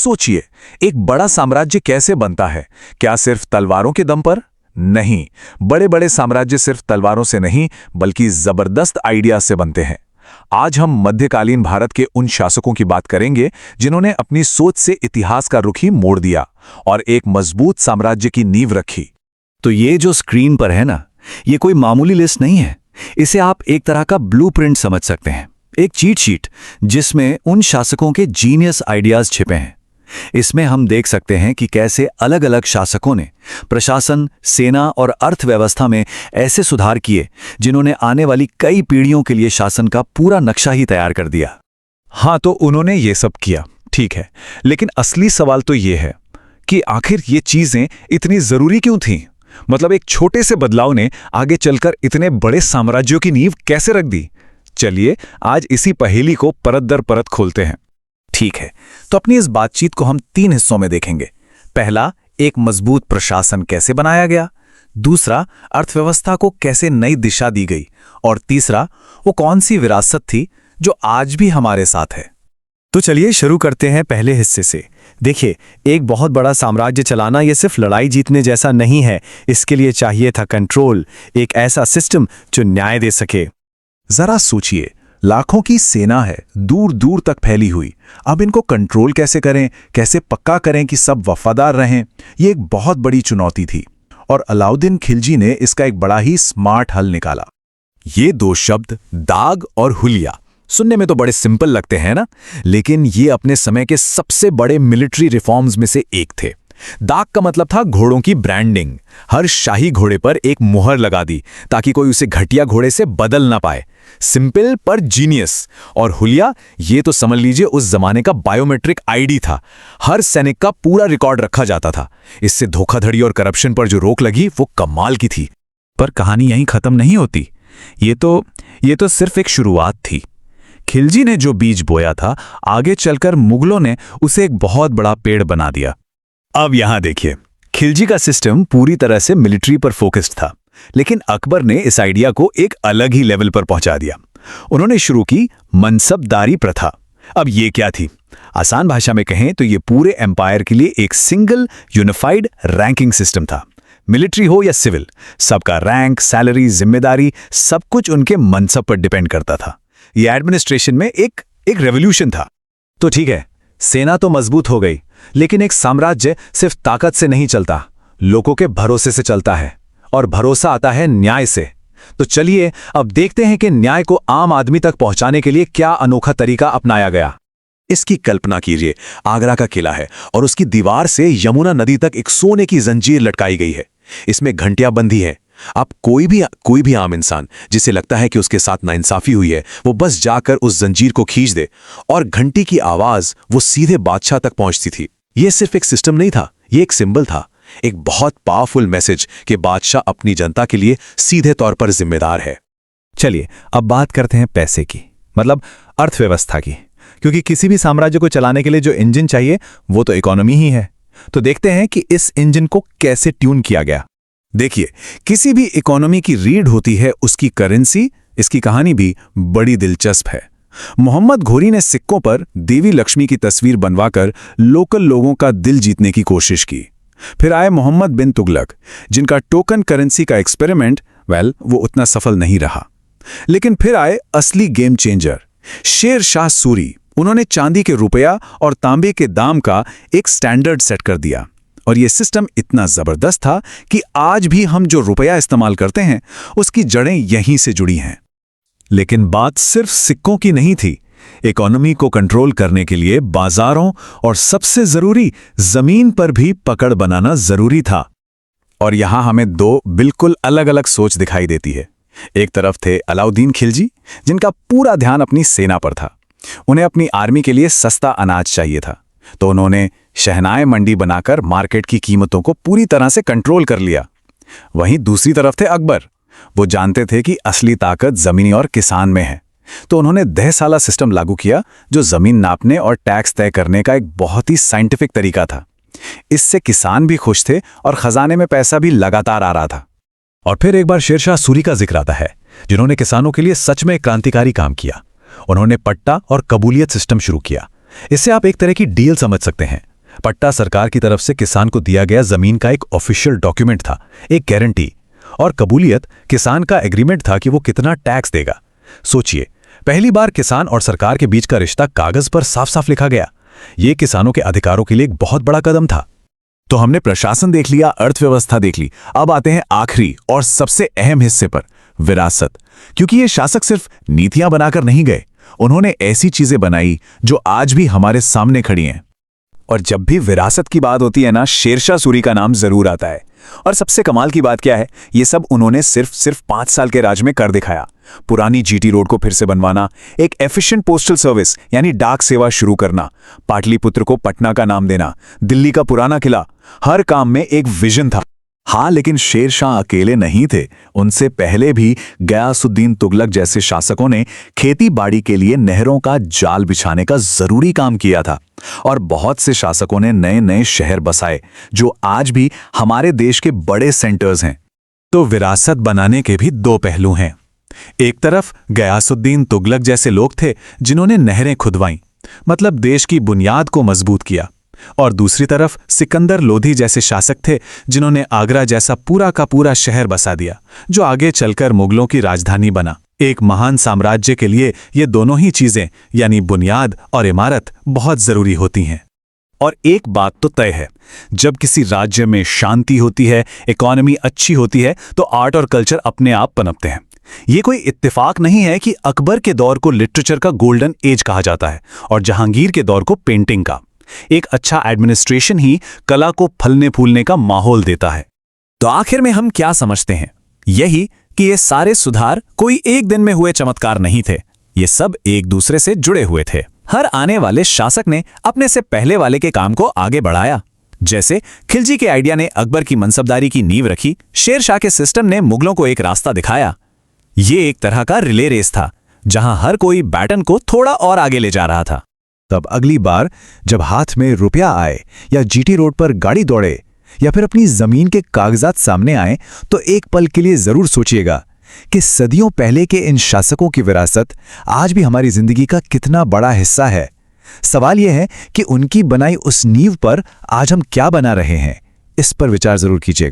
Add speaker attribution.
Speaker 1: सोचिए, एक बड़ा साम्राज्य कैसे बनता है? क्या सिर्फ तलवारों के दम पर? नहीं, बड़े बड़े साम्राज्य सिर्फ तलवारों से नहीं बल्कि जबरदस्त आइडिया से बनते हैं। आज हम मध्यकालीन भारत के उन शासकों की बात करेंगे जिन्होंने अपनी सोच से इतिहास का रुख ही मोड़ दिया और एक मजबूत साम्राज्य की नींव रखी।
Speaker 2: तो ये जो स्क्रीन पर है ना, ये कोई मामूली लिस्ट नहीं है। इसे आप एक तरह का ब्लूप्रिंट समझ सकते हैं, एक चीट शीट जिसमें उन शासकों के जीनियस आइडियाज छिपे हैं। इसमें हम देख सकते हैं कि कैसे अलग अलग शासकों ने प्रशासन, सेना और अर्थव्यवस्था में ऐसे सुधार किए जिन्होंने आने वाली कई पीढ़ियों के लिए शासन का पूरा नक्शा ही तैयार कर दिया।
Speaker 1: हाँ, तो उन्होंने ये सब किया, ठीक है, लेकिन असली सवाल तो ये है कि आखिर ये चीजें इतनी जरूरी क्यों थीं? मतलब एक छोटे से बदलाव ने आगे चलकर इतने बड़े साम्राज्यों की नींव कैसे रख दी? चलिए आज इसी पहेली को परत दर परत खोलते हैं। ठीक है, तो अपनी इस बातचीत को हम 3 हिस्सों में देखेंगे। पहला, एक मजबूत प्रशासन कैसे बनाया गया। दूसरा, अर्थव्यवस्था को कैसे नई दिशा दी गई। और तीसरा, वो कौन सी विरासत थी जो आज भी हमारे साथ है।
Speaker 2: तो चलिए शुरू करते हैं पहले हिस्से से। देखिए, एक बहुत बड़ा साम्राज्य चलाना ये सिर्फ लड़ाई जीतने जैसा नहीं है। इसके लिए चाहिए था कंट्रोल, एक ऐसा सिस्टम जो न्याय दे सके।
Speaker 1: जरा सोचिए, लाखों की सेना है, दूर दूर तक फैली हुई। अब इनको कंट्रोल कैसे करें, कैसे पक्का करें कि सब वफादार रहें? ये एक बहुत बड़ी चुनौती थी और अलाउद्दीन खिलजी ने इसका एक बड़ा ही स्मार्ट हल निकाला।
Speaker 2: ये 2 शब्द, दाग और हुलिया, सुनने में तो बड़े सिंपल लगते हैं ना, लेकिन ये अपने समय के सबसे बड़े मिलिट्री रिफॉर्म्स में से एक थे। दाग का मतलब था घोड़ों की ब्रांडिंग। हर शाही घोड़े पर एक मुहर लगा दी ताकि कोई उसे घटिया घोड़े से बदल ना पाए। सिंपल पर जीनियस। और हुलिया, ये तो समझ लीजिए उस जमाने का बायोमेट्रिक आईडी था। हर सैनिक का पूरा रिकॉर्ड रखा जाता था। इससे धोखाधड़ी और करप्शन पर जो रोक लगी वो कमाल की थी।
Speaker 1: पर कहानी यहीं खत्म नहीं होती। ये तो सिर्फ एक शुरुआत थी। खिलजी ने जो बीज बोया था, आगे चलकर मुगलों ने उसे एक बहुत बड़ा पेड़ बना दिया।
Speaker 2: अब यहां देखिए, खिलजी का सिस्टम पूरी तरह से मिलिट्री पर फोकस्ड था, लेकिन अकबर ने इस आइडिया को एक अलग ही लेवल पर पहुंचा दिया। उन्होंने शुरू की मनसबदारी प्रथा। अब ये क्या थी? आसान भाषा में कहें तो ये पूरे एम्पायर के लिए एक सिंगल यूनिफाइड रैंकिंग सिस्टम था। मिलिट्री हो या सिविल, सबका रैंक, सैलरी, जिम्मेदारी सब कुछ उनके मनसब पर डिपेंड करता था। ये एडमिनिस्ट्रेशन में एक रेवोल्यूशन था। तो ठीक है, सेना तो मजबूत हो गई, लेकिन एक साम्राज्य सिर्फ ताकत से नहीं चलता, लोगों के भरोसे से चलता है। और भरोसा आता है न्याय से। तो चलिए अब देखते हैं कि न्याय को आम आदमी तक पहुंचाने के लिए क्या अनोखा तरीका अपनाया गया। इसकी कल्पना कीजिए, आगरा का किला है और उसकी दीवार से यमुना नदी तक एक सोने की जंजीर लटकाई गई है। इसमें घंटियां बंधी है। अब कोई भी आम इंसान जिसे लगता है कि उसके साथ नाइंसाफी हुई है, वो बस जाकर उस जंजीर को खींच दे और घंटी की आवाज वो सीधे बादशाह तक पहुंचती थी। ये सिर्फ एक सिस्टम नहीं था, ये एक सिंबल था, एक बहुत पावरफुल मैसेज कि बादशाह अपनी जनता के लिए सीधे तौर पर जिम्मेदार है।
Speaker 1: चलिए अब बात करते हैं पैसे की, मतलब अर्थव्यवस्था की, क्योंकि किसी भी साम्राज्य को चलाने के लिए जो इंजन चाहिए वो तो इकोनॉमी ही है। तो देखते हैं कि इस इंजन को कैसे ट्यून किया गया। देखिए, किसी भी इकोनॉमी की रीढ़ होती है उसकी करेंसी। इसकी कहानी भी बड़ी दिलचस्प है। मोहम्मद घोरी ने सिक्कों पर देवी लक्ष्मी की तस्वीर बनवाकर लोकल लोगों का दिल जीतने की कोशिश की। फिर आए मोहम्मद बिन तुगलक, जिनका टोकन करेंसी का एक्सपेरिमेंट वो उतना सफल नहीं रहा। लेकिन फिर आए असली गेम चेंजर, शेर शाह सूरी। उन्होंने चांदी के रुपया और तांबे के दाम का एक स्टैंडर्ड सेट कर दिया। और यह सिस्टम इतना जबरदस्त था कि आज भी हम जो रुपया इस्तेमाल करते हैं उसकी जड़ें यहीं से जुड़ी हैं। लेकिन बात सिर्फ सिक्कों की नहीं थी। इकोनॉमी को कंट्रोल करने के लिए बाजारों और सबसे जरूरी जमीन पर भी पकड़ बनाना जरूरी था। और यहां हमें 2 बिल्कुल अलग अलग सोच दिखाई देती है। एक तरफ थे अलाउद्दीन खिलजी, जिनका पूरा ध्यान अपनी सेना पर था। उन्हें अपनी आर्मी के लिए सस्ता अनाज चाहिए था, तो उन्होंने शहनाई मंडी बनाकर मार्केट की कीमतों को पूरी तरह से कंट्रोल कर लिया। वहीं दूसरी तरफ थे अकबर। वो जानते थे कि असली ताकत जमीन और किसान में है, तो उन्होंने दहसाला सिस्टम लागू किया, जो जमीन नापने और टैक्स तय करने का एक बहुत ही साइंटिफिक तरीका था। इससे किसान भी खुश थे और खजाने में पैसा भी लगातार आ रहा था। और फिर एक बार शेरशाह सूरी का जिक्र आता है, जिन्होंने किसानों के लिए सच में क्रांतिकारी काम किया। उन्होंने पट्टा और कबूलियत सिस्टम शुरू किया। इससे आप एक तरह की डील समझ सकते हैं।
Speaker 2: पट्टा सरकार की तरफ से किसान को दिया गया जमीन का एक ऑफिशियल डॉक्यूमेंट था, एक गारंटी। और कबूलियत किसान का एग्रीमेंट था कि वो कितना टैक्स देगा। सोचिए, पहली बार किसान और सरकार के बीच का रिश्ता कागज पर साफ साफ लिखा गया। ये किसानों के अधिकारों के लिए एक बहुत बड़ा कदम था।
Speaker 1: तो हमने प्रशासन देख लिया, अर्थव्यवस्था देख ली, अब आते हैं आखिरी और सबसे अहम हिस्से पर, विरासत। क्योंकि ये शासक सिर्फ नीतियां बनाकर नहीं गए, उन्होंने ऐसी चीजें बनाई जो आज भी हमारे सामने खड़ी हैं।
Speaker 2: और जब भी विरासत की बात होती है ना, शेरशाह सूरी का नाम जरूर आता है। और सबसे कमाल की बात क्या है, ये सब उन्होंने सिर्फ 5 साल के राज में कर दिखाया। पुरानी जीटी रोड को फिर से बनवाना, एक एफिशिएंट पोस्टल सर्विस यानी डाक सेवा शुरू करना, पाटलिपुत्र को पटना का नाम देना, दिल्ली का पुराना किला, हर काम में एक विजन था।
Speaker 1: हाँ, लेकिन शेर शाह अकेले नहीं थे। उनसे पहले भी गयासुद्दीन तुगलक जैसे शासकों ने खेती बाड़ी के लिए नहरों का जाल बिछाने का जरूरी काम किया था। और बहुत से शासकों ने नए नए शहर बसाए जो आज भी हमारे देश के बड़े सेंटर्स हैं।
Speaker 2: तो विरासत बनाने के भी 2 पहलू हैं। एक तरफ गयासुद्दीन तुगलक जैसे लोग थे जिन्होंने नहरें खुदवाईं, मतलब देश की बुनियाद को मजबूत किया। और दूसरी तरफ सिकंदर लोधी जैसे शासक थे जिन्होंने आगरा जैसा पूरा का पूरा शहर बसा दिया, जो आगे चलकर मुगलों की राजधानी बना। एक महान साम्राज्य के लिए ये दोनों ही चीजें यानी बुनियाद और इमारत बहुत जरूरी होती हैं। और एक बात तो तय है, जब किसी राज्य में शांति होती है, इकोनॉमी अच्छी होती है, तो आर्ट और कल्चर अपने आप पनपते हैं। ये कोई इत्तेफाक नहीं है कि अकबर के दौर को लिटरेचर का गोल्डन एज कहा जाता है और जहांगीर के दौर को पेंटिंग का। एक अच्छा एडमिनिस्ट्रेशन ही कला को फलने फूलने का माहौल देता है।
Speaker 1: तो आखिर में हम क्या समझते हैं? यही कि ये सारे सुधार कोई एक दिन में हुए चमत्कार नहीं थे, ये सब एक दूसरे से जुड़े हुए थे। हर आने वाले शासक ने अपने से पहले वाले के काम को आगे बढ़ाया। जैसे खिलजी के आइडिया ने अकबर की मनसबदारी की नींव रखी, शेर शाह के सिस्टम ने मुगलों को एक रास्ता दिखाया। ये एक तरह का रिले रेस था जहां हर कोई बैटन को थोड़ा और आगे ले जा रहा था।
Speaker 2: तब अगली बार जब हाथ में रुपया आए या जीटी रोड पर गाड़ी दौड़े या फिर अपनी जमीन के कागजात सामने आए, तो एक पल के लिए जरूर सोचिएगा कि सदियों पहले के इन शासकों की विरासत आज भी हमारी जिंदगी का कितना बड़ा हिस्सा है। सवाल यह है कि उनकी बनाई उस नींव पर आज हम क्या बना रहे हैं। इस पर विचार जरूर कीजिएगा।